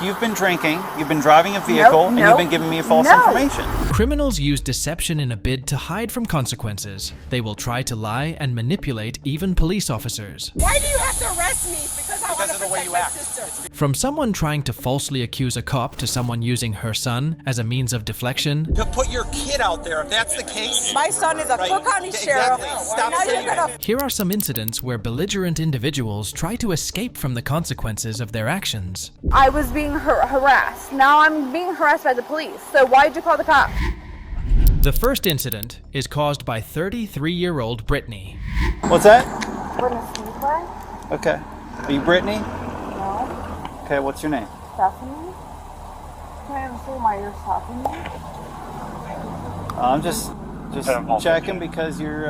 You've been drinking, you've been driving a vehicle, and you've been giving me false information. Criminals use deception in a bid to hide from consequences. They will try to lie and manipulate even police officers. Why do you have to arrest me? Because I want to protect my sister. From someone trying to falsely accuse a cop to someone using her son as a means of deflection. To put your kid out there, if that's the case. My son is a Cook County sheriff. Stop saying that. Here are some incidents where belligerent individuals try to escape from the consequences of their actions. I was being harassed. Now I'm being harassed by the police. So why'd you call the cops? The first incident is caused by 33-year-old Brittany. What's that? Brittany Speedway? Okay. Are you Brittany? No. Okay, what's your name? Stephanie? Can I understand why you're stopping me? I'm just checking because you're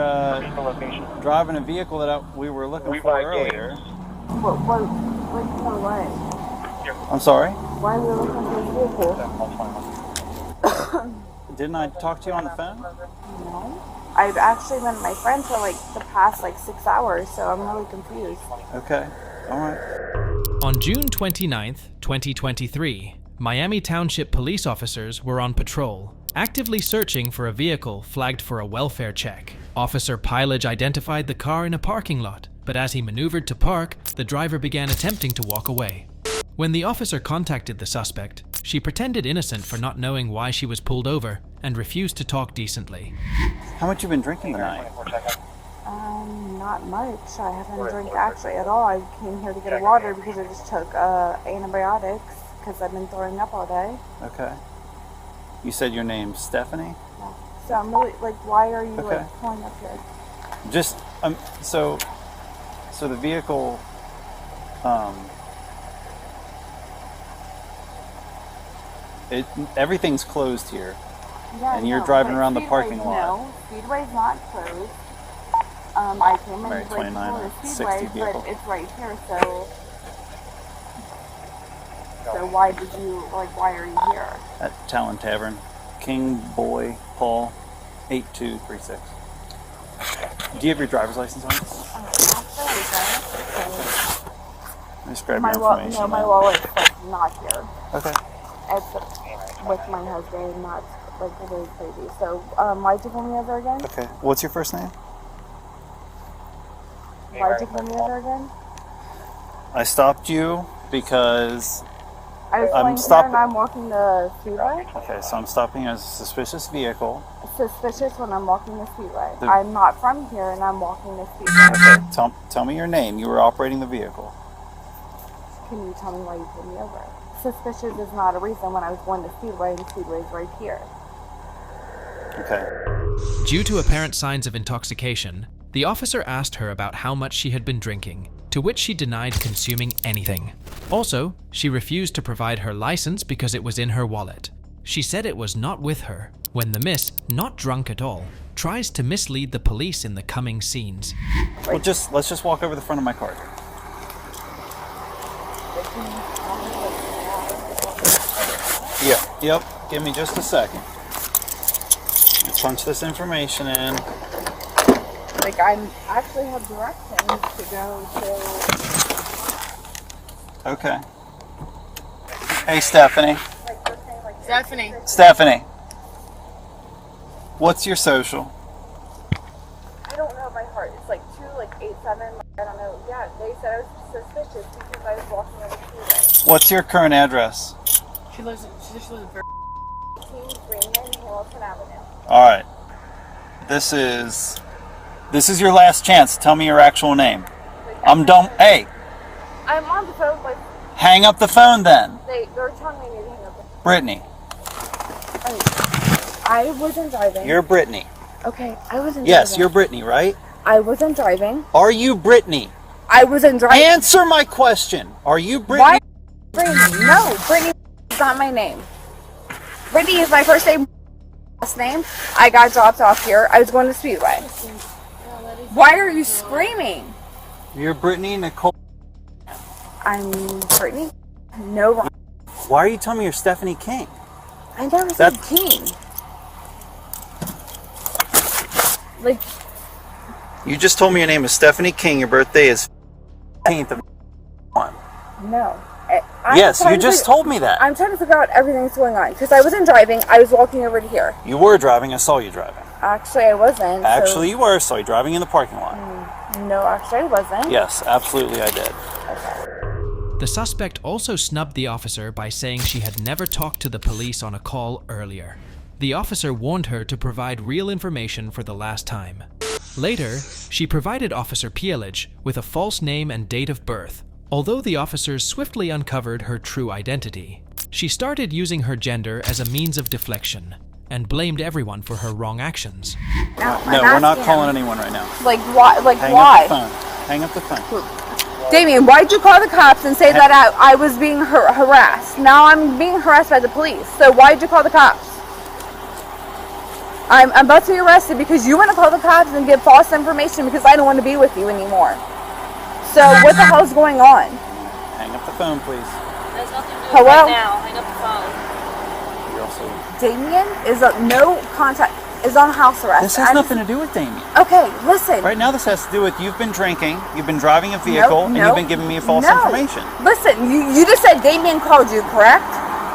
driving a vehicle that we were looking for earlier. What? I'm sorry? Why are we looking for a vehicle? Didn't I talk to you on the phone? No. I've actually been with my friend for the past 6 hours, so I'm really confused. Okay. All right. On June 29th, 2023, Miami Township police officers were on patrol, actively searching for a vehicle flagged for a welfare check. Officer Pilage identified the car in a parking lot, but as he maneuvered to park, the driver began attempting to walk away. When the officer contacted the suspect, she pretended innocent for not knowing why she was pulled over and refused to talk decently. How much you been drinking tonight? Not much. I haven't drank actually at all. I came here to get a water because I just took antibiotics because I've been throwing up all day. Okay. You said your name's Stephanie? Yeah. So I'm really why are you Okay. pulling up here? Just so the vehicle everything's closed here. Yeah, and you're driving around the parking lot. No, Speedway's not closed. I came in Mary right 29 before or the 60 Speedway, vehicle. but it's right here. So why did you why are you here? At Talon Tavern, King Boy Paul, 8236. Do you have your driver's license on? Just grab your information. No, my wallet's not here. Okay. It's with my husband, not really crazy. So why'd you pull me over again? Okay. What's your first name? Why'd you pull me over again? I stopped you because I was going here and I'm walking the Speedway. Okay, so I'm stopping as a suspicious vehicle. Suspicious when I'm walking the Speedway. I'm not from here and I'm walking the Speedway. Okay, tell me your name. You were operating the vehicle. Can you tell me why you pulled me over? Suspicious is not a reason when I was going to Speedway and Speedway's right here. Okay. Due to apparent signs of intoxication, the officer asked her about how much she had been drinking, to which she denied consuming anything. Also, she refused to provide her license because it was in her wallet. She said it was not with her, when the miss, not drunk at all, tries to mislead the police in the coming scenes. Well, let's just walk over the front of my car. Yeah. Yep. Give me just a second. Punch this information in. I actually have directions to go to. Okay. Hey, Stephanie. Stephanie. What's your social? I don't know by heart. It's 287. I don't know. Yeah, they said I was suspicious because I was walking on the Speedway. What's your current address? She lives in 18 Greenman, Hamilton Avenue. All right. This is your last chance. Tell me your actual name. I'm done. Hey. I'm on the phone with. Hang up the phone then. They're telling me to hang up. Brittany. I wasn't driving. You're Brittany. Okay, I wasn't driving. Yes, you're Brittany, right? I wasn't driving. Are you Brittany? I wasn't driving. Answer my question. Are you Brittany? Why? Brittany? No, Brittany is not my name. Brittany is my first name, last name. I got dropped off here. I was going to Speedway. Why are you screaming? You're Brittany Nicole. I'm Brittany. No wrong. Why are you telling me you're Stephanie King? I never said King. You just told me your name is Stephanie King. Your birthday is 15th of 1. No. Yes, you just told me that. I'm trying to figure out everything that's going on. Because I wasn't driving. I was walking over to here. You were driving. I saw you driving. Actually, I wasn't. Actually, you were. I saw you driving in the parking lot. No, actually, I wasn't. Yes, absolutely I did. The suspect also snubbed the officer by saying she had never talked to the police on a call earlier. The officer warned her to provide real information for the last time. Later, she provided Officer Pielage with a false name and date of birth, although the officers swiftly uncovered her true identity. She started using her gender as a means of deflection and blamed everyone for her wrong actions. No, we're not calling anyone right now. Like, why? Like, Hang why? up the phone. Hang up the phone. Damien, why'd you call the cops and say that I was being harassed? Now I'm being harassed by the police. So why'd you call the cops? I'm about to be arrested because you want to call the cops and give false information because I don't want to be with you anymore. So what the hell's going on? Hang up the phone, please. There's nothing to do Hello? right now. Hang up the phone. You also... Damien is no contact, is on house arrest. This has nothing to do with Damien. Okay, listen. Right now, this has to do with you've been drinking, you've been driving a vehicle, and you've been giving me false information. Listen, you just said Damien called you, correct?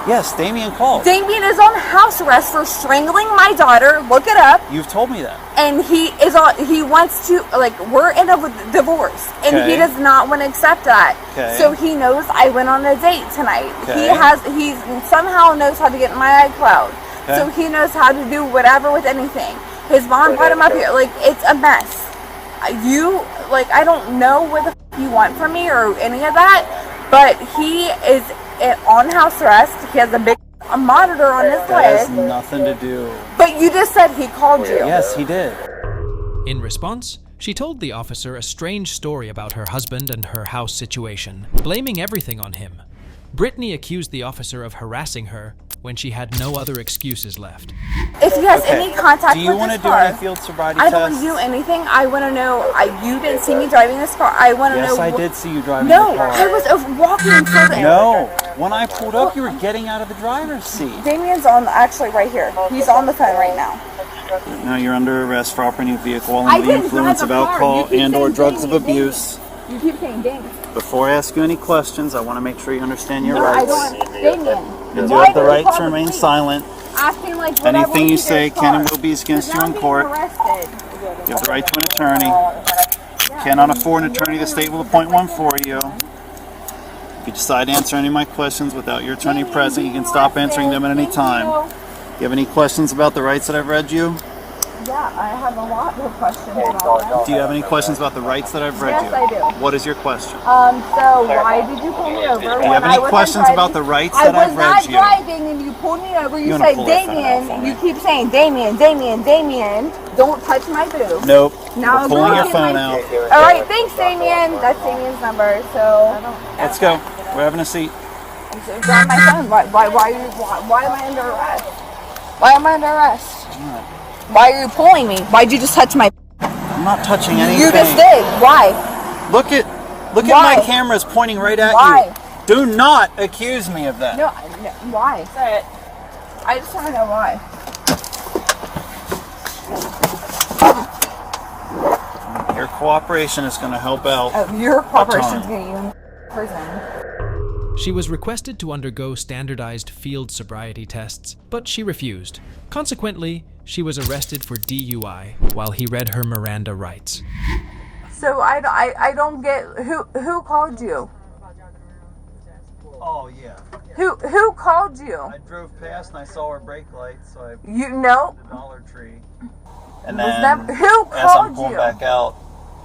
Yes, Damien called. Damien is on house arrest for strangling my daughter. Look it up. You've told me that. And he wants to, like, we're in a divorce. And he does not want to accept that. Okay. So he knows I went on a date tonight. Okay. He somehow knows how to get in my iCloud. Okay. So he knows how to do whatever with anything. His mom brought him up here. Like, it's a mess. I don't know what the you want from me or any of that. But he is on house arrest. He has a big monitor on his That leg. has nothing to do. But you just said he called you. Yes, he did. In response, she told the officer a strange story about her husband and her house situation, blaming everything on him. Brittany accused the officer of harassing her when she had no other excuses left. If he has any contact Do you with want this to do car, any field sobriety I tests? don't want to do anything. I want to know. You didn't see me driving this car. I want to know. Yes, I did see you driving No, the car. I was walking further. No, when I pulled up, you were getting out of the driver's seat. Damien's actually right here. He's on the phone right now. Now you're under arrest for operating a vehicle while I under the didn't influence drive of the car. alcohol You keep and or saying drugs of Damien, abuse. You keep saying Damien. Before I ask you any questions, I want to make sure you understand your No, I rights. don't. Damien. You do have the right to remain silent. Asking like what I Anything want you to say do can and car. will be used against you Now in I'm being court. arrested. You have the right to an attorney. Cannot afford an attorney. The state will appoint one for you. If you decide to answer any of my questions without your attorney present, you can stop answering them at any time. You have any questions about the rights that I've read you? Yeah, I have a lot of questions about that. Do you have any questions about the rights that I've read Yes, you? I do. What is your question? So why did you pull me over? Do you have any questions about the rights that I've read you? I was not driving and you pulled me over. You wanna said pull that phone out for Damien. me? You keep saying Damien, Damien, Damien. Don't touch my boob. Nope. Now We're pulling your I'm phone my- out. All right, thanks, Damien. That's Damien's number. So Let's go. We're having a seat. grab my phone. Why am I under arrest? Why am I under arrest? Why are you pulling me? Why'd you just touch my? I'm not touching anything. You just did. Why? Look at Why? my cameras pointing right at Why? you. Do not accuse me of that. No, why? Say it. I just want to know why. Your cooperation is going to help out. Oh, your corporation's ton. getting you in prison. She was requested to undergo standardized field sobriety tests, but she refused. Consequently, she was arrested for DUI while he read her Miranda rights. So I don't get who called you? Oh yeah. Who called you? I drove past and I saw her brake lights, so I You know? the Dollar Tree. And Was then that- who as I'm called pulling you? back out,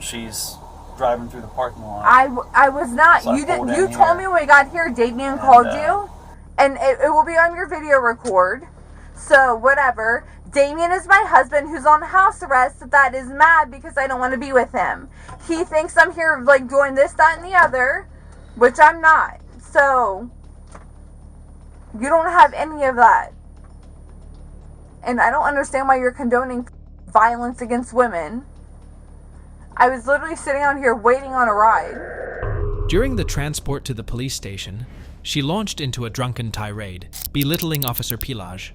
she's driving through the parking lot. I was not. So I You didn't. pulled You in told here. me when we got here, Damien called uh, you, and it will be on your video record. So whatever. Damien is my husband who's on house arrest that is mad because I don't want to be with him. He thinks I'm here like doing this, that, and the other, which I'm not. So you don't have any of that. And I don't understand why you're condoning violence against women. I was literally sitting out here waiting on a ride. During the transport to the police station, she launched into a drunken tirade, belittling Officer Pielage.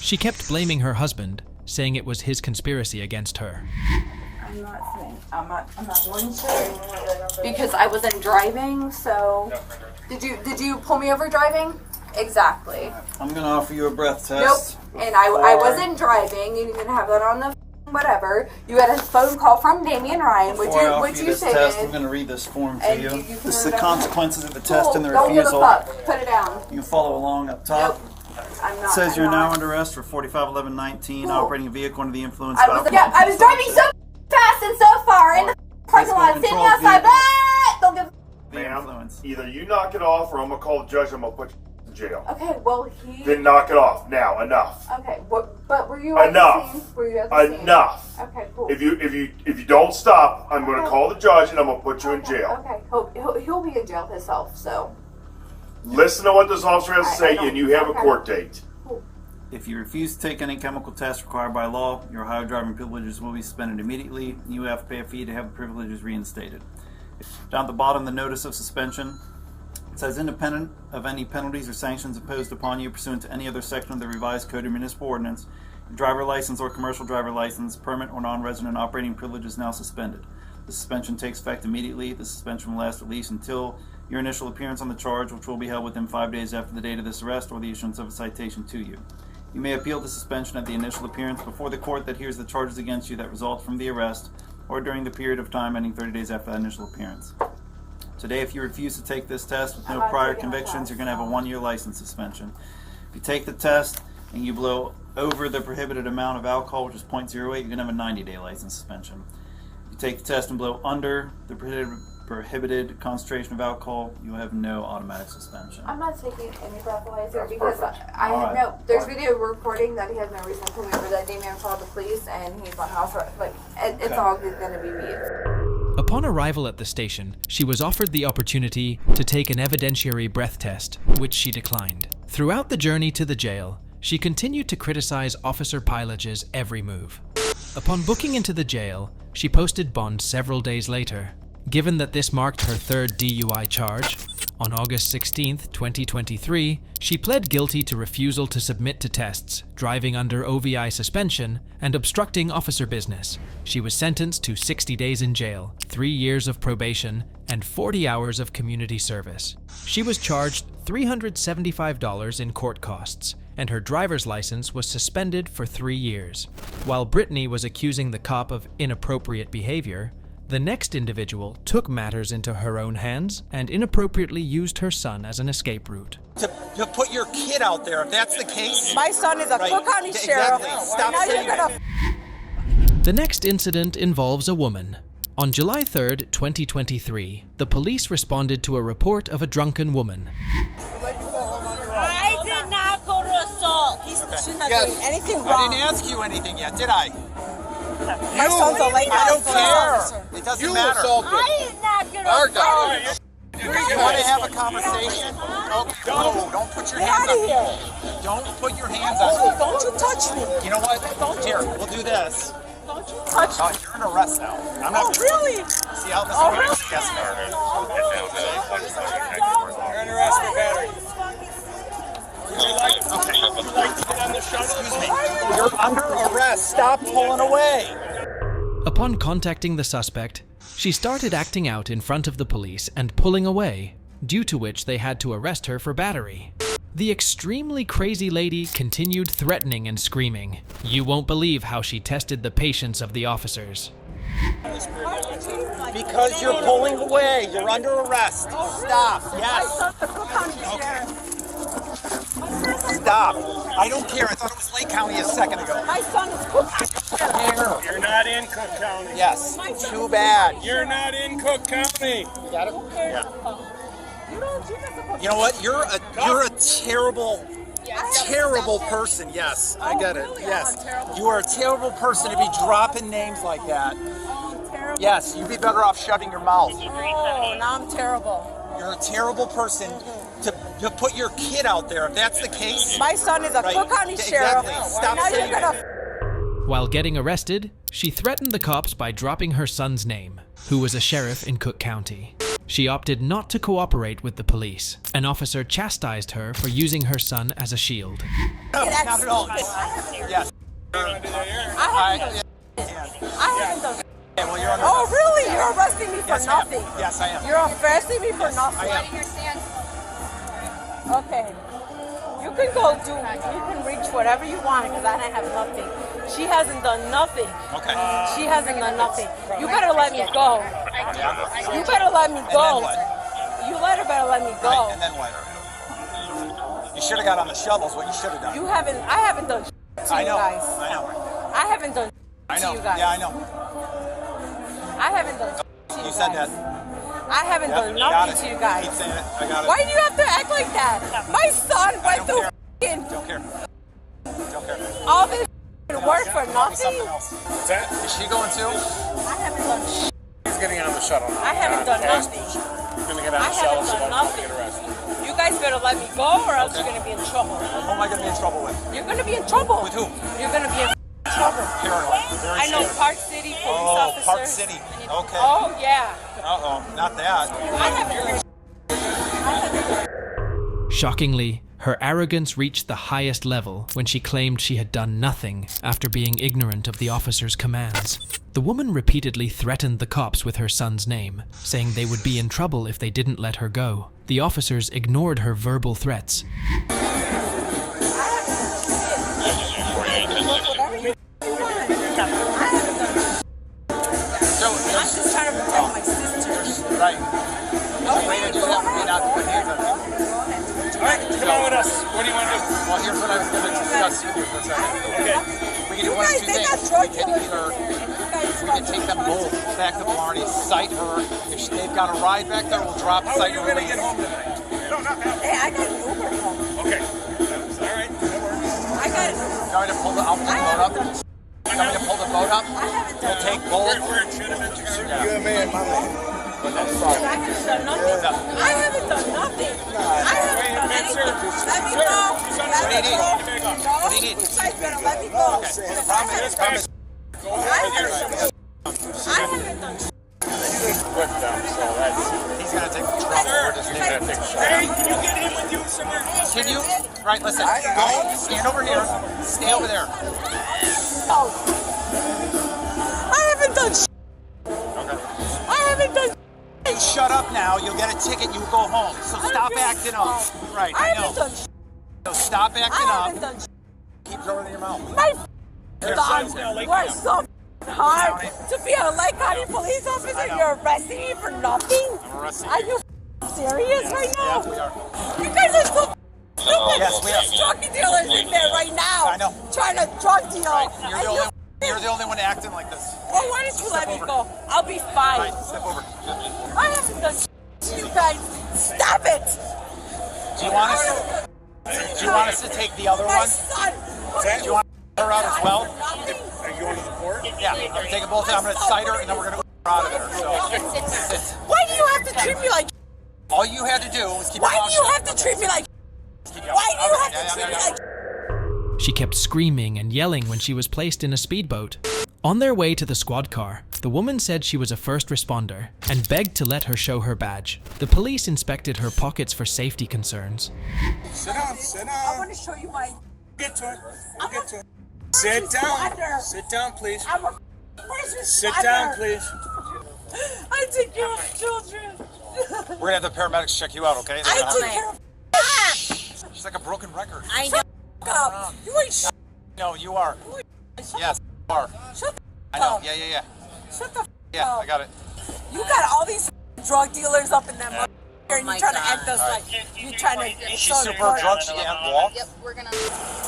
She kept blaming her husband, saying it was his conspiracy against her. I'm not saying. I'm not going to because I wasn't driving. So, did you pull me over driving? Exactly. I'm gonna offer you a breath test. Nope. And I wasn't driving. You can have that on the whatever. You had a phone call from Damian Ryan, which you say test, I'm gonna read this form to you. This is the consequences of the test and the refusal. Don't give a fuck. Put it down. You can follow along up top. Nope. I'm not. It says you're now under arrest for 451119, operating a vehicle under the influence I of was alcohol. driving so fast and so far in the parking lot, sitting outside. Don't give. Ma'am, either you knock it off or I'm gonna call the judge and I'm gonna put you in jail. Okay, well Then knock it off now. Enough. Okay, but were you at the scene? Were you at the scene? Enough. Okay, cool. If you don't stop, I'm gonna call the judge and I'm gonna put you in jail. Okay, he'll be in jail himself. So. Listen to what this officer has to say, and you have a court date. If you refuse to take any chemical tests required by law, your Ohio driving privileges will be suspended immediately. You have to pay a fee to have the privileges reinstated. Down at the bottom, the notice of suspension. It says, independent of any penalties or sanctions imposed upon you pursuant to any other section of the revised Code of Municipal Ordinance, your driver license or commercial driver license, permit or non-resident operating privilege is now suspended. The suspension takes effect immediately. The suspension will last at least until your initial appearance on the charge, which will be held within 5 days after the date of this arrest or the issuance of a citation to you. You may appeal the suspension at the initial appearance before the court that hears the charges against you that result from the arrest or during the period of time ending 30 days after that initial appearance. Today, if you refuse to take this test with no prior convictions, you're going to have a 1-year license suspension. If you take the test and you blow over the prohibited amount of alcohol, which is 0.08, you're going to have a 90-day license suspension. If you take the test and blow under the prohibited concentration of alcohol, you have no automatic suspension. I'm not taking any breathalyzer because I know there's video recording that he has no reason to pull me over, that Damian called the police and he's on house arrest. Like, it's all going to be me. Upon arrival at the station, she was offered the opportunity to take an evidentiary breath test, which she declined. Throughout the journey to the jail, she continued to criticize Officer Pilage's every move. Upon booking into the jail, she posted bond several days later. Given that this marked her third DUI charge, on August 16, 2023, she pled guilty to refusal to submit to tests, driving under OVI suspension, and obstructing officer business. She was sentenced to 60 days in jail, 3 years of probation, and 40 hours of community service. She was charged $375 in court costs, and her driver's license was suspended for 3 years. While Brittany was accusing the cop of inappropriate behavior, the next individual took matters into her own hands and inappropriately used her son as an escape route. To put your kid out there, if that's the case. My son is a Cook County sheriff. Stop saying that. The next incident involves a woman. On July 3rd, 2023, the police responded to a report of a drunken woman. I did not go to assault. She's not doing anything I wrong. didn't ask you anything yet, did I? My son's a late I don't officer. care. It doesn't matter. I did not get assaulted. You want to have a conversation? Don't put your Get hands out on of me. here. Don't put your hands on me. Don't you touch me. You know what? Here, we'll do this. Don't you touch me. You're in arrest now. I'm Oh, not. really? See how this Oh, works? Yes, ma'am. You're in arrest for battery. Excuse me. You're under arrest. Stop pulling away. Upon contacting the suspect, she started acting out in front of the police and pulling away, due to which they had to arrest her for battery. The extremely crazy lady continued threatening and screaming. You won't believe how she tested the patience of the officers. Because you're pulling away. You're under arrest. Stop. Yes. Stop. I don't care. I thought it was Lake County a second ago. My son is Cook County. You're not in Cook County. Yes. Too bad. You're not in Cook County. Got it? Yeah. You know what? You're a terrible person. Yes, I get it. Yes. You are a terrible person to be dropping names like that. Yes, you'd be better off shutting your mouth. Oh, now I'm terrible. You're a terrible person to put your kid out there. If that's the case. My son is a Right. Cook County sheriff. Exactly. Stop Now saying you're that. gonna. While getting arrested, she threatened the cops by dropping her son's name, who was a sheriff in Cook County. She opted not to cooperate with the police. An officer chastised her for using her son as a shield. No, not at all. Yes. I haven't done. Okay, well, you're under Oh, arrest. really? You're arresting me for Yes, I am. nothing? Yes, I am. You're arresting me for nothing? I am. Okay. You can go do, you can reach whatever you want because I have nothing. She hasn't done nothing. Okay. She hasn't done nothing. You better let me go. You better let me go. And then what? You better let me go. Right, and then what? You should have got on the shuttles. What you should have done. I haven't done shit to I you know. guys. I know. I haven't done I shit know. to you guys. Yeah, I know. I haven't done shit to you You said guys. that. I haven't Yep, done got nothing it. to you guys. Keep saying it. I got it. Why do you have to act like that? My son went through f***ing Don't care. Don't care. all this work for nothing. Something else. What's that? Is she going too? I haven't done shit. He's getting on the shuttle now. I haven't done nothing. He's going to get on I the shuttle haven't so done I don't nothing. get arrested. You guys better let me go or else you're going to be in trouble. Who am I going to be in trouble with? You're going to be in trouble. With who? You're going to be in trouble. Paranoid. Very I know scared. Park City police Oh, officers. Park City. Okay. Oh, yeah. Uh-oh. Not that. I haven't Shockingly, her arrogance reached the highest level when she claimed she had done nothing after being ignorant of the officer's commands. The woman repeatedly threatened the cops with her son's name, saying they would be in trouble if they didn't let her go. The officers ignored her verbal threats. I'm just trying to protect my sister. Right. Afraid to do that for me not to put hands on her. All right, come on with us. What do you want to do? Well, here's what I was going to discuss with you for a second. Okay. We can do one of two things. We can take them both back to Blarney, cite her. If they've got a ride back there, we'll drop, How are cite you her. going to get home tonight? No, not now. Hey, I got an Uber home. Okay. All right, that works. I got it. Going to pull the boat up? Coming to pull the boat up? We'll take both. We're in Shenandoah. You're a man, my man. But that's I haven't done nothing. I haven't done nothing. I haven't done anything. Let me go. Let me go. What do you need? You guys better let me go. Because I haven't done shit. I haven't done shit. Put them, so that's... He's going to take the trouble. We're just Hey, can you get him with you somewhere? Can you? Right, listen. Go. Stand over here. Stay over there. I haven't done shit. Okay. I haven't done shit. Shut up now. You'll get a ticket. You go home. So stop acting up. Right, I I haven't know. done shit. So stop acting I up. haven't done shit. Keep going in your mouth. My Here, son, son. you are so hard to be a Lake County police officer. You're arresting me for nothing. I'm arresting Are you. you serious right now? Yes, we are. You guys are so stupid. Yes, we are. There's drug dealers in there right now. I know. Trying to drug deal. You're the only one acting like this. Oh, why don't you let me over. go? I'll be fine. Right, step over. I haven't done shit to you guys. Stop it. Do you want us to take the other My one? son. Do you want her out as well? Are you going to the court? Yeah, I'm gonna take a both. I'm gonna cite her, and then we're gonna go out of there. So, Why do you have to treat me like? all you had to do was keep your Why mouth do you shut. have to treat me like? Keep going. Why do you have Okay, to treat me yeah. like? She kept screaming and yelling when she was placed in a speedboat. On their way to the squad car, the woman said she was a first responder and begged to let her show her badge. The police inspected her pockets for safety concerns. Sit down, sit I down. want to show you my. Get to it. I'm Get to a it. Sit down. responder. Sit down, please. I'm a first responder. Sit down, please. I take care of children. We're gonna have the paramedics check you out, okay? They're I gonna take have care of. She's like a broken record. I know. Up. You ain't shut No, you are. Yes, you are. the I know. up. Yeah. Shut the Yeah, up. I got it. You got all these drug dealers up in that motherfucker, and my you're trying to God. act us like you're trying to. She's super drunk. She can't walk. Yep, we're gonna.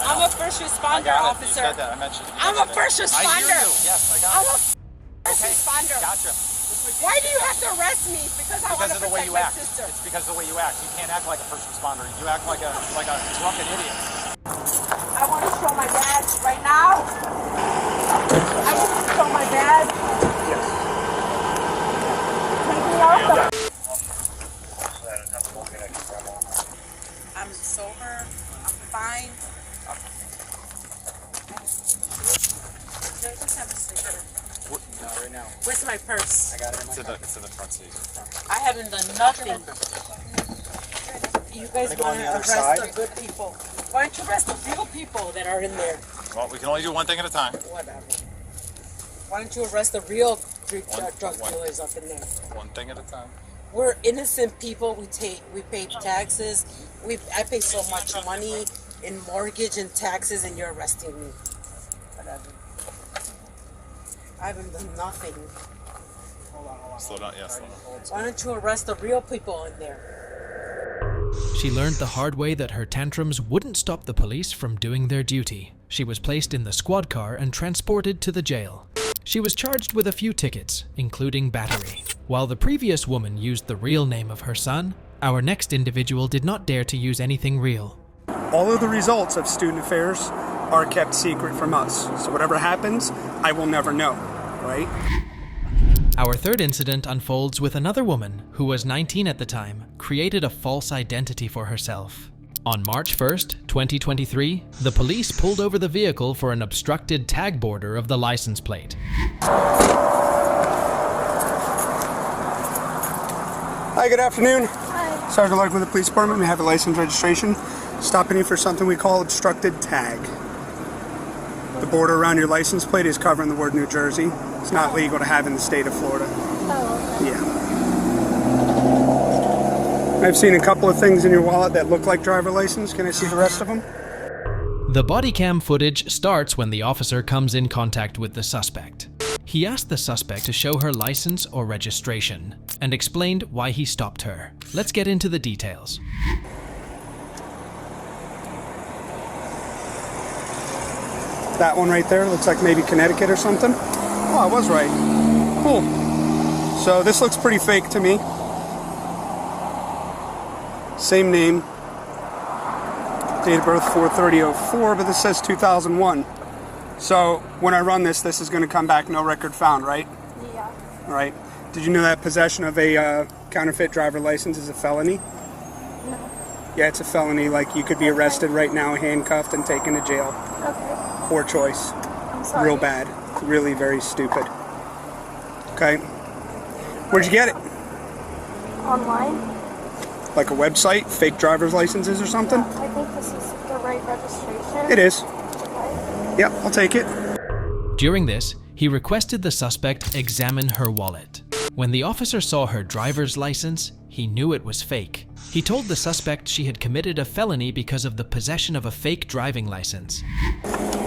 I'm a first I responder got it. You officer. said that. I mentioned. I'm a first I hear responder. you. Yes, I got I'm it. a first responder. Gotcha. Why do you have to arrest me? Because I want Because to of the way protect you my act. sister. It's because of the way you act. You can't act like a first responder. You act like a drunken idiot. I want to show my badge right now. I want to show my badge. Yes. Take me off the. I'm sober. I'm fine. Can I just have a cigarette? Not right now. Where's my purse? I got it in my It's in the front seat. I haven't done nothing. You guys Wanna go on want the to other arrest side? the good people. Why don't you arrest the real people that are in there? Well, we can only do one thing at a time. Whatever. Why don't you arrest the real three drug dealers up in there. One thing at a time. We're innocent people. We pay taxes. I pay so much money in mortgage and taxes, and you're arresting me. Whatever. I haven't done nothing. Slow down, yeah, slow down. Why don't you arrest the real people in there? She learned the hard way that her tantrums wouldn't stop the police from doing their duty. She was placed in the squad car and transported to the jail. She was charged with a few tickets, including battery. While the previous woman used the real name of her son, our next individual did not dare to use anything real. All of the results of student affairs are kept secret from us. So whatever happens, I will never know, right? Our third incident unfolds with another woman, who was 19 at the time, created a false identity for herself. On March 1st, 2023, the police pulled over the vehicle for an obstructed tag border of the license plate. Hi, good afternoon. Hi. Sergeant Lark with the police department. We have a license registration. Stopping you for something we call obstructed tag. The border around your license plate is covering the word New Jersey. It's not legal to have in the state of Florida. Oh, okay. Yeah. I've seen a couple of things in your wallet that look like driver license. Can I see the rest of them? The body cam footage starts when the officer comes in contact with the suspect. He asked the suspect to show her license or registration and explained why he stopped her. Let's get into the details. That one right there looks like maybe Connecticut or something. Oh, I was right. Cool. So this looks pretty fake to me. Same name. Date of birth 4/30/04, but this says 2001. So when I run this is going to come back no record found, right? Yeah. All right. Did you know that possession of a counterfeit driver license is a felony? No. Yeah, it's a felony. Like, you could be arrested right now, handcuffed, and taken to jail. Okay. Poor choice. I'm sorry. Real bad. Really very stupid. Okay. Where'd you get it? Online? Like a website? Fake driver's licenses or something? I think this is the right registration. It is. Okay. Yep, I'll take it. During this, he requested the suspect examine her wallet. When the officer saw her driver's license, he knew it was fake. He told the suspect she had committed a felony because of the possession of a fake driving license.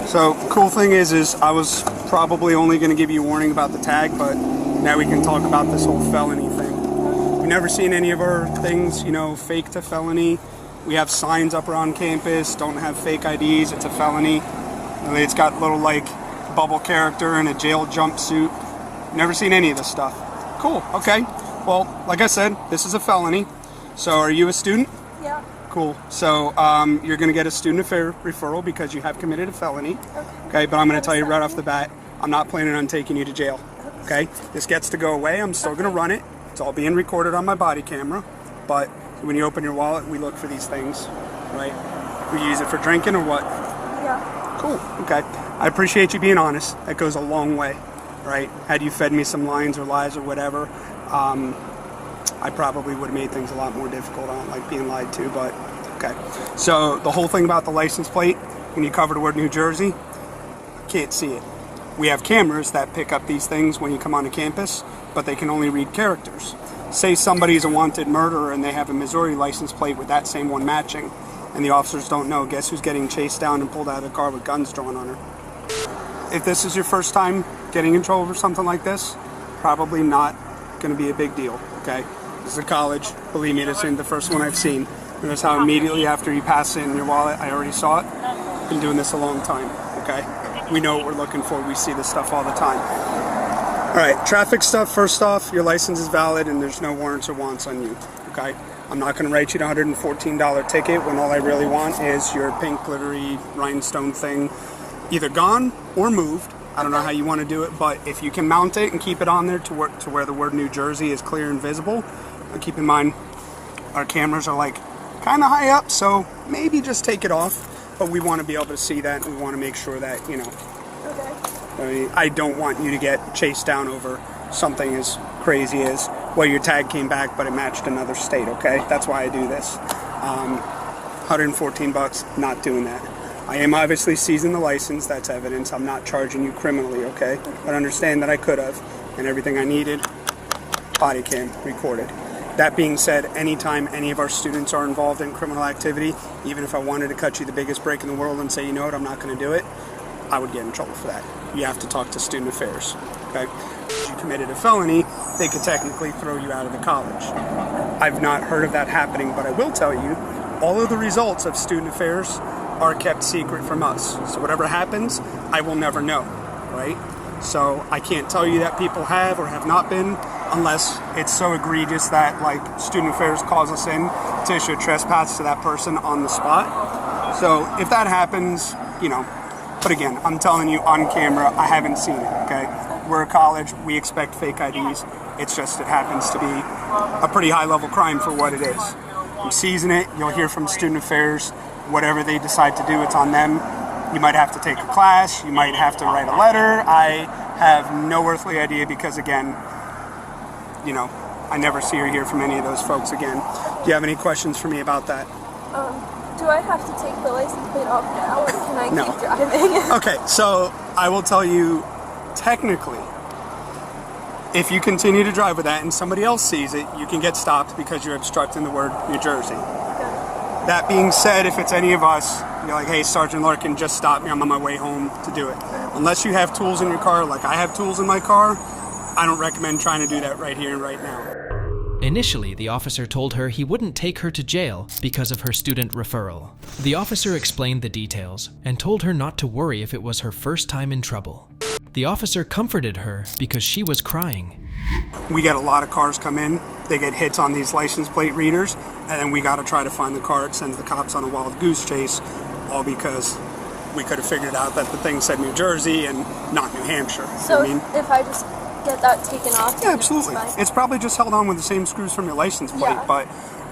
So, cool thing is I was probably only going to give you a warning about the tag, but now we can talk about this whole felony thing. We've never seen any of our things, fake to felony. We have signs up around campus, don't have fake IDs, it's a felony. It's got little, bubble character and a jail jumpsuit. Never seen any of this stuff. Cool, okay. Well, like I said, this is a felony. So, are you a student? Yeah. Cool. So, you're going to get a student affair referral because you have committed a felony. Okay, but I'm going to tell you right off the bat, I'm not planning on taking you to jail. Okay? This gets to go away. I'm still going to run it. It's all being recorded on my body camera. But when you open your wallet, we look for these things, right? We use it for drinking or what? Yeah. Cool. Okay. I appreciate you being honest. That goes a long way, right? Had you fed me some lines or lies or whatever, I probably would have made things a lot more difficult on being lied to, but okay. So the whole thing about the license plate, when you cover the word New Jersey, can't see it. We have cameras that pick up these things when you come onto campus, but they can only read characters. Say somebody's a wanted murderer and they have a Missouri license plate with that same one matching, and the officers don't know. Guess who's getting chased down and pulled out of the car with guns drawn on her? If this is your first time getting in trouble for something like this, probably not going to be a big deal, okay? This is a college. Believe me, this isn't the first one I've seen. Notice how immediately after you pass in your wallet, I already saw it. Been doing this a long time, okay? We know what we're looking for. We see this stuff all the time. All right, traffic stuff. First off, your license is valid and there's no warrants or wants on you, okay? I'm not going to write you a $114 ticket when all I really want is your pink glittery rhinestone thing either gone or moved. I don't know how you want to do it, but if you can mount it and keep it on there to where the word New Jersey is clear and visible, keep in mind our cameras are kind of high up, so maybe just take it off. But we want to be able to see that, and we want to make sure that, Okay. I don't want you to get chased down over something as crazy as, well, your tag came back, but it matched another state, okay? That's why I do this. $114, not doing that. I am obviously seizing the license, that's evidence. I'm not charging you criminally, okay? But understand that I could have. and everything I needed, body cam recorded. That being said, anytime any of our students are involved in criminal activity, even if I wanted to cut you the biggest break in the world and say, you know what, I'm not going to do it, I would get in trouble for that. You have to talk to student affairs, okay? If you committed a felony, they could technically throw you out of the college. I've not heard of that happening, but I will tell you, all of the results of student affairs are kept secret from us. So whatever happens, I will never know, right? So I can't tell you that people have or have not been, unless it's so egregious that like student affairs calls us in to issue a trespass to that person on the spot. So if that happens, you know, but again, I'm telling you on camera, I haven't seen it, okay? We're a college, we expect fake IDs. It's just it happens to be a pretty high level crime for what it is. I'm seizing it, you'll hear from student affairs, whatever they decide to do, it's on them. You might have to take a class, you might have to write a letter. I have no earthly idea because again, you know, I never see or hear from any of those folks again. Do you have any questions for me about that? Do I have to take the license plate off now, or can I keep driving? Okay, so I will tell you, technically, if you continue to drive with that and somebody else sees it, you can get stopped because you're obstructing the word New Jersey. Okay. That being said, if it's any of us, you're like, hey, Sergeant Larkin, just stop me, I'm on my way home to do it. Unless you have tools in your car, like I have tools in my car, I don't recommend trying to do that right here and right now. Initially, the officer told her he wouldn't take her to jail because of her student referral. The officer explained the details and told her not to worry if it was her first time in trouble. The officer comforted her because she was crying. We get a lot of cars come in, they get hits on these license plate readers, and then we got to try to find the car. It sends the cops on a wild goose chase, all because we could have figured out that the thing said New Jersey and not New Hampshire. So if I just get that taken off? Yeah, absolutely. It's probably just held on with the same screws from your license plate, but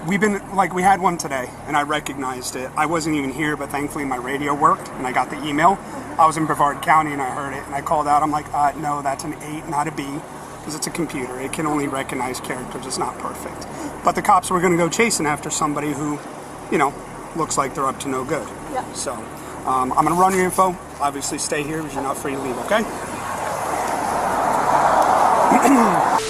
we've been, like, we had one today, and I recognized it. I wasn't even here, but thankfully my radio worked, and I got the email. I was in Brevard County, and I heard it, and I called out. I'm like, no, that's an 8, not a B, because it's a computer. It can only recognize characters. It's not perfect. But the cops were going to go chasing after somebody who, you know, looks like they're up to no good. Yeah. So I'm going to run your info. Obviously, stay here because you're not free to leave, okay?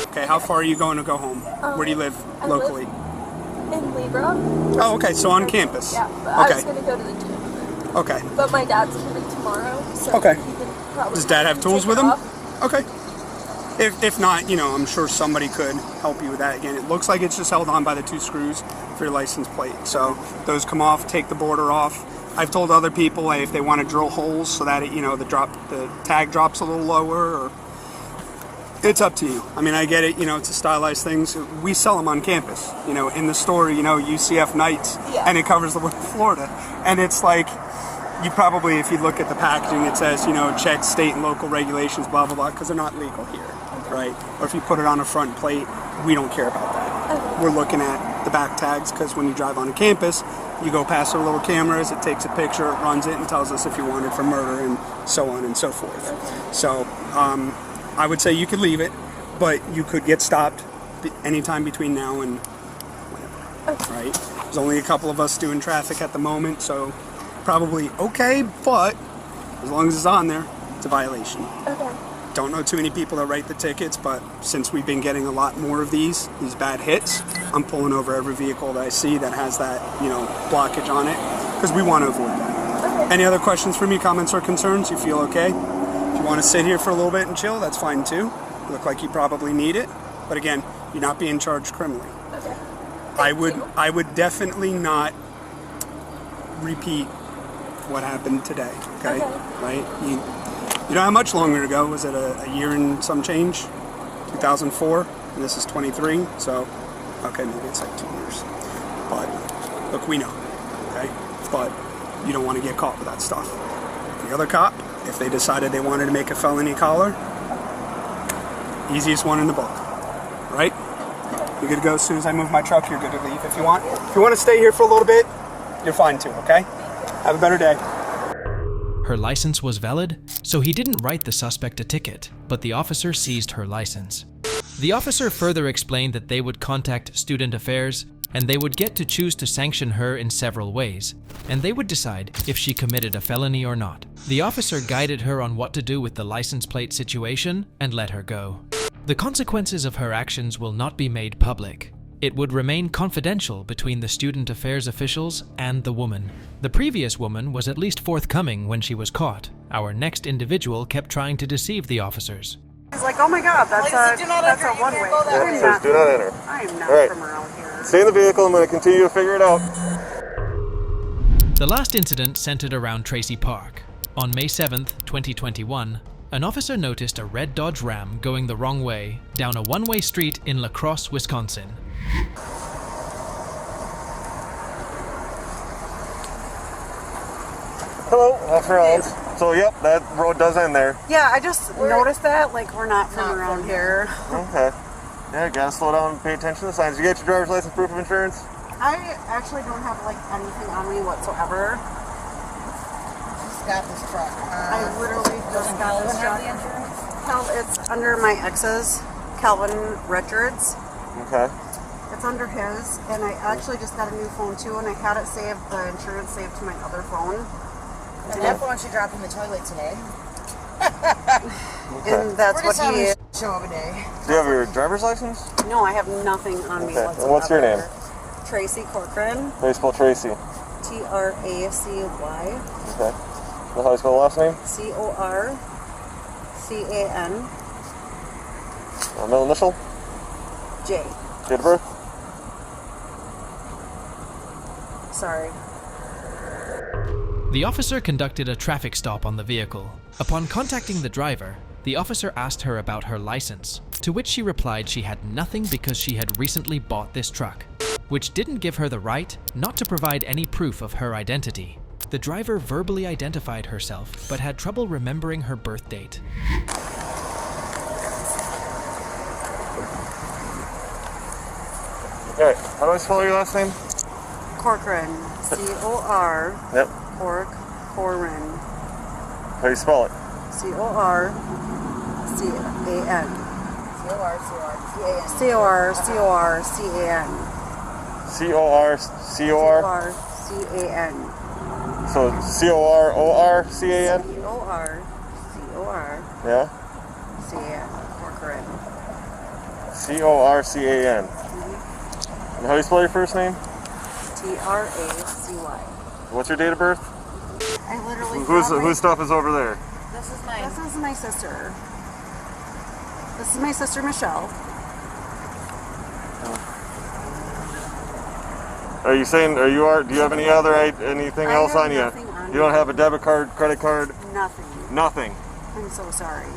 Okay, how far are you going to go home? Where do you live locally? In Libra. Oh, okay, so on campus. Yeah, but I was going to go to the gym. Okay. But my dad's coming tomorrow, so okay. he can probably Does Dad have tools with him? Off. Okay. If not, you know, I'm sure somebody could help you with that. Again, it looks like it's just held on by the 2 screws for your license plate. So those come off, take the border off. I've told other people, hey, if they want to drill holes so that it, you know, the tag drops a little lower, or it's up to you. I mean, I get it, you know, it's a stylized things. We sell them on campus, you know, in the store, you know, UCF Knights, and it covers the word Florida. And it's like, you probably, if you look at the packaging, it says, you know, check state and local regulations, blah, blah, blah, because they're not legal here, right? Or if you put it on a front plate, we don't care about that. Okay. We're looking at the back tags, because when you drive on a campus, you go past our little cameras, it takes a picture, it runs it, and tells us if you're wanted for murder, and so on and so forth. Okay. So, I would say you could leave it, but you could get stopped anytime between now and whenever, right? There's only a couple of us doing traffic at the moment, so probably okay, but as long as it's on there, it's a violation. Okay. Don't know too many people that write the tickets, but since we've been getting a lot more of these bad hits, I'm pulling over every vehicle that I see that has that, you know, blockage on it, because we want to avoid that. Okay. Any other questions for me, comments or concerns? You feel okay? If you want to sit here for a little bit and chill, that's fine too. You look like you probably need it, but again, you're not being charged criminally. Okay. I would definitely not repeat what happened today. Okay. Right? You know how much longer ago? Was it a year and some change? 2004, and this is 23. So, okay, maybe it's like 2 years. But look, we know. Okay, but you don't want to get caught with that stuff. The other cop, if they decided they wanted to make a felony collar, easiest one in the book, right? You're good to go. As soon as I move my truck, you're good to leave if you want. If you want to stay here for a little bit, you're fine too, okay? Have a better day. Her license was valid, so he didn't write the suspect a ticket, but the officer seized her license. The officer further explained that they would contact Student Affairs, and they would get to choose to sanction her in several ways, and they would decide if she committed a felony or not. The officer guided her on what to do with the license plate situation and let her go. The consequences of her actions will not be made public. It would remain confidential between the student affairs officials and the woman. The previous woman was at least forthcoming when she was caught. Our next individual kept trying to deceive the officers. He's like, oh my God, that's a one-way. Yeah, it says do not enter. I am not All from around here. Stay in the vehicle. I'm going to continue to figure it out. The last incident centered around Tracy Park. On May 7th, 2021, an officer noticed a red Dodge Ram going the wrong way down a one-way street in La Crosse, Wisconsin. Hello, Officer Rollins. So, yep, that road does end there. Yeah, I just noticed that. Like, we're not from around here. Okay. Yeah, gotta slow down and pay attention to the signs. You get your driver's license, proof of insurance? I actually don't have, like, anything on me whatsoever. Just got this truck. I literally just got this truck. It's under my ex's, Calvin Richards. Okay. It's under his, and I actually just got a new phone too, and I had it saved, the insurance saved to my other phone. And that phone she dropped in the toilet today. And that's what he show of a day. Do you have your driver's license? No, I have nothing on me Okay. whatsoever. And what's your name? Tracy Corcoran. How do you spell Tracy? Tracy. Okay. How do you spell the last name? Corcan. Middle initial? J. Date of birth? Sorry. The officer conducted a traffic stop on the vehicle. Upon contacting the driver, the officer asked her about her license, to which she replied she had nothing because she had recently bought this truck, which didn't give her the right not to provide any proof of her identity. The driver verbally identified herself, but had trouble remembering her birth date. Alright, how do I spell your last name? Corcoran. C-O-R. Yep. Corcoran. How do you spell it? C-O-R-C-A-N. C-O-R-C-O-R-C-A-N. C-O-R-C-O-R-C-A-N. C-O-R-C-O-R? C-O-R-C-A-N. So C-O-R-O-R-C-A-N? C-O-R-C-O-R. Yeah? C-A-N. Corcoran. C-O-R-C-A-N. And how do you spell your first name? T-R-A-C-Y. What's your date of birth? I literally Whose stuff is over there? This is mine. This is my sister. This is my sister Michelle. Are you saying, do you have anything else on you? On You don't have a debit card, credit card? Nothing. Nothing. I'm so sorry.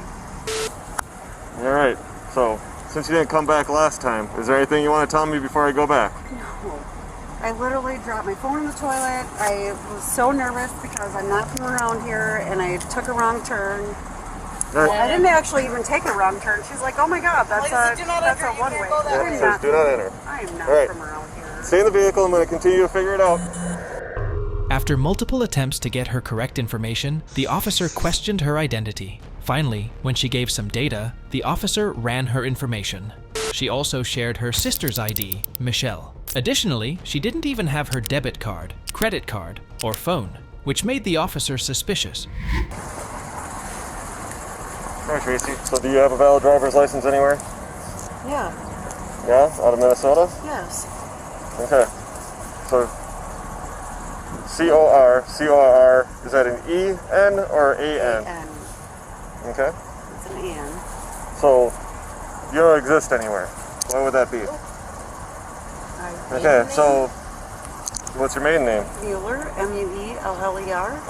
Alright, so since you didn't come back last time, is there anything you want to tell me before I go back? No. I literally dropped my phone in the toilet. I was so nervous because I'm not from around here and I took a wrong turn. Well, I didn't actually even take a wrong turn. She's like, oh my God, that's a one-way. Yeah, it says do not enter. I am not from around here. Stay in the vehicle. I'm going to continue to figure it out. After multiple attempts to get her correct information, the officer questioned her identity. Finally, when she gave some data, the officer ran her information. She also shared her sister's ID, Michelle. Additionally, she didn't even have her debit card, credit card, or phone, which made the officer suspicious. Alright, Tracy. So do you have a valid driver's license anywhere? Yeah. Yeah? Out of Minnesota? Yes. Okay. So C-O-R, is that an E-N or A-N? A-N. Okay. It's an N. So you don't exist anywhere. What would that be? Okay, so what's your maiden name? Mueller, M-U-E-L-L-E-R.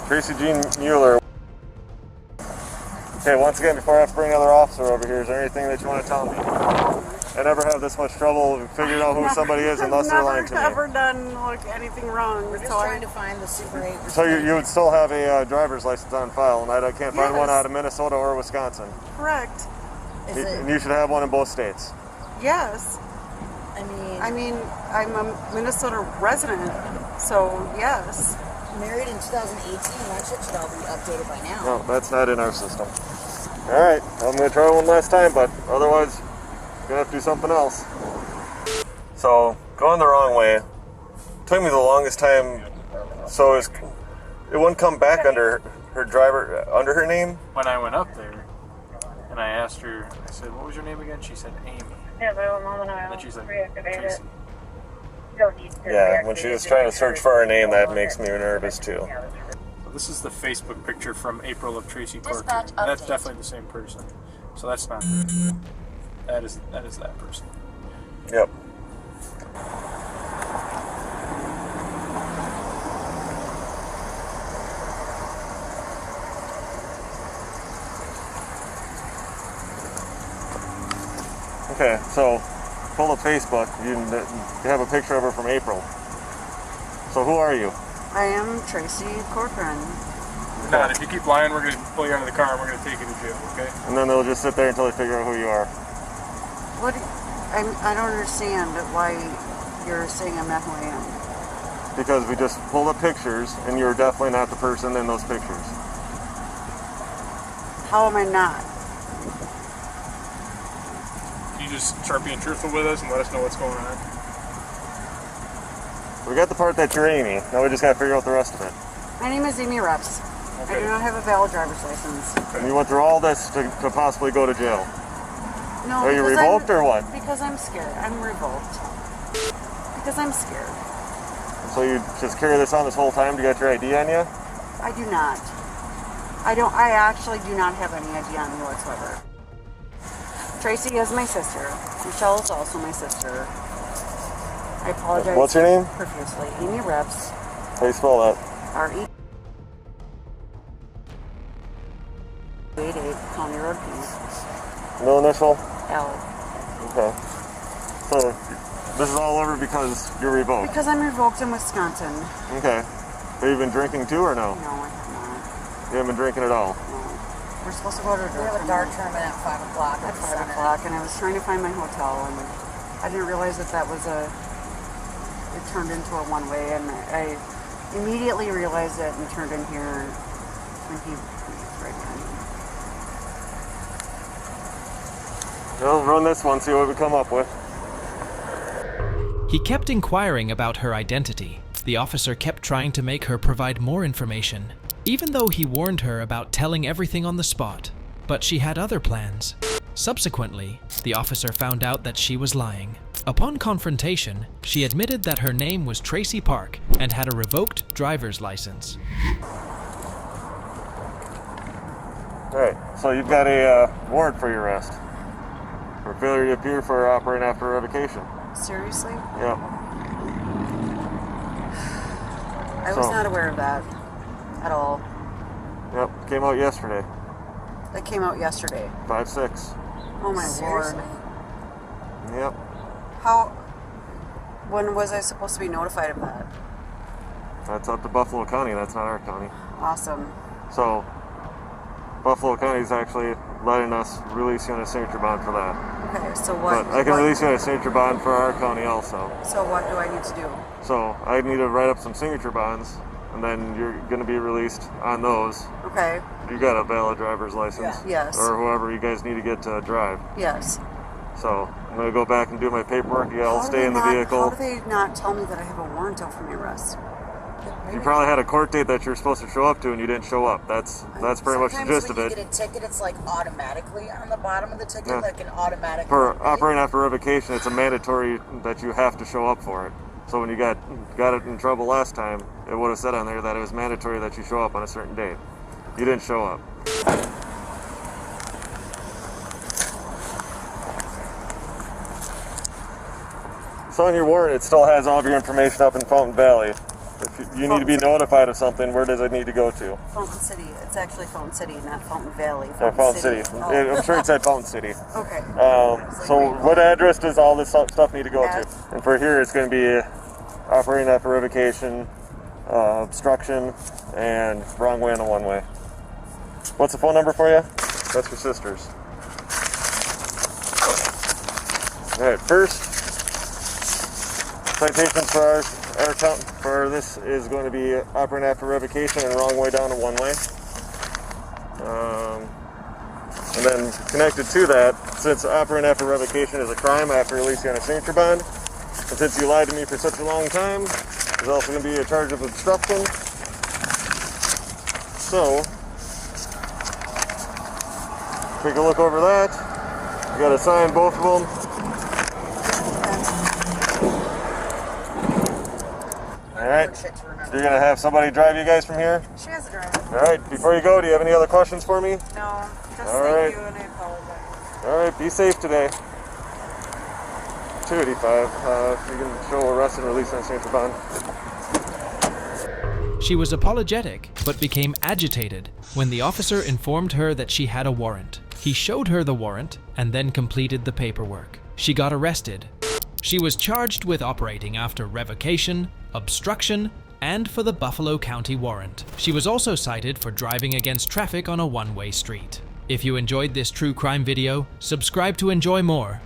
Tracy Jean Mueller. Okay, once again, before I have to bring another officer over here, is there anything that you want to tell me? I never have this much trouble figuring out who somebody is unless they're lying to me. I've never done anything wrong. We're just trying to find the Super 8. So you would still have a driver's license on file, and I can't find one out of Minnesota or Wisconsin. Correct. And you should have one in both states. Yes. I mean, I'm a Minnesota resident, so yes. Married in 2018, that shit should all be updated by now. No, that's not in our system. Alright, I'm going to try one last time, but otherwise, I'm going to have to do something else. So, going the wrong way, took me the longest time, so it wouldn't come back under her name? When I went up there, and And I asked her, I said, what was your name again? She said, Amy. Yeah, but at the moment And then she's like, Tracy. Yeah, when she was trying to search for her name, that makes me nervous too. So this is the Facebook picture from April of Tracy Corker. That's definitely the same person. So that's not her. That is that person. Yep. Okay, so pull up Facebook. You have a picture of her from April. So who are you? I am Tracy Corcoran. Not if you keep lying, we're going to pull you out of the car and we're going to take you to jail, okay? And then they'll just sit there until they figure out who you are. What? I don't understand why you're saying I'm not who I am. Because we just pulled up pictures, and you're definitely not the person in those pictures. How am I not? Can you just start being truthful with us and let us know what's going on? We got the part that you're Amy. Now we just got to figure out the rest of it. My name is Amy Reps. Okay. I do not have a valid driver's license. And you went through all this to possibly go to jail. No, are you revoked or what? Because I'm scared. I'm revoked. Because I'm scared. So you just carry this on this whole time to get your ID on you? I do not. I actually do not have any ID on me whatsoever. Tracy is my sister. Michelle is also my sister. I apologize. What's your name? Profusely. Amy Reps. How do you spell that? R-E. 88 County Road P. No initial? L. Okay. So this is all over because you're revoked? Because I'm revoked in Wisconsin. Okay. Have you been drinking too or no? No, I have not. You haven't been drinking at all? No. We're supposed to go to a We have a dart tournament at 5 o'clock. At 5 o'clock, and I was trying to find my hotel, and I didn't realize that was it turned into a one-way, and I immediately realized it and turned in here when he was right behind me. Well, run this one, see what we come up with. He kept inquiring about her identity. The officer kept trying to make her provide more information, even though he warned her about telling everything on the spot. But she had other plans. Subsequently, the officer found out that she was lying. Upon confrontation, she admitted that her name was Tracy Park and had a revoked driver's license. Alright, so you've got a warrant for your arrest. For failure to appear for operating after revocation. Seriously? Yeah. I was not aware of that at all. Yep, came out yesterday. That came out yesterday. 5-6. Oh my Seriously? lord. Yep. When was I supposed to be notified of that? That's up to Buffalo County, that's not our county. Awesome. So, Buffalo County is actually letting us release you on a signature bond for that. Okay, so what? But I can release you on a signature bond for our county also. So what do I need to do? So, I need to write up some signature bonds, and then you're going to be released on those. Okay. You got a valid driver's license? Yeah. Yes. Or whoever you guys need to get to drive. Yes. So, I'm going to go back and do my paperwork. You all stay in the vehicle. How do they not tell me that I have a warrant out for my arrest? You probably had a court date that you're supposed to show up to and you didn't show up. That's pretty much the gist of it. Sometimes when you get a ticket, it's like automatically on the bottom of the ticket, like an automatic. For operating after revocation, it's a mandatory that you have to show up for it. So when you got it in trouble last time, it would have said on there that it was mandatory that you show up on a certain date. You didn't show up. So on your warrant, it still has all of your information up in Fountain Valley. If you need to be notified of something, where does it need to go to? Fountain City. It's actually Fountain City, not Fountain Valley. Fountain City. Oh. I'm sure it said Fountain City. Okay. So what address does all this stuff need to go to? And for here, it's going to be operating after revocation, obstruction, and wrong way on a one-way. What's the phone number for you? That's your sister's. All right, first citation for our account for this is going to be operating after revocation and wrong way down a one-way. And then connected to that, since operating after revocation is a crime, I have to release you on a signature bond. And since you lied to me for such a long time, there's also going to be a charge of obstruction. So, take a look over that. You gotta sign both of them. Alright, so you're gonna have somebody drive you guys from here? She has a driver. Alright, before you go, do you have any other questions for me? No, just All right. thank you and I apologize. Alright, be safe today. 285, you can show arrest and release on St. Bond. She was apologetic, but became agitated when the officer informed her that she had a warrant. He showed her the warrant and then completed the paperwork. She got arrested. She was charged with operating after revocation, obstruction, and for the Buffalo County warrant. She was also cited for driving against traffic on a one-way street. If you enjoyed this true crime video, subscribe to enjoy more.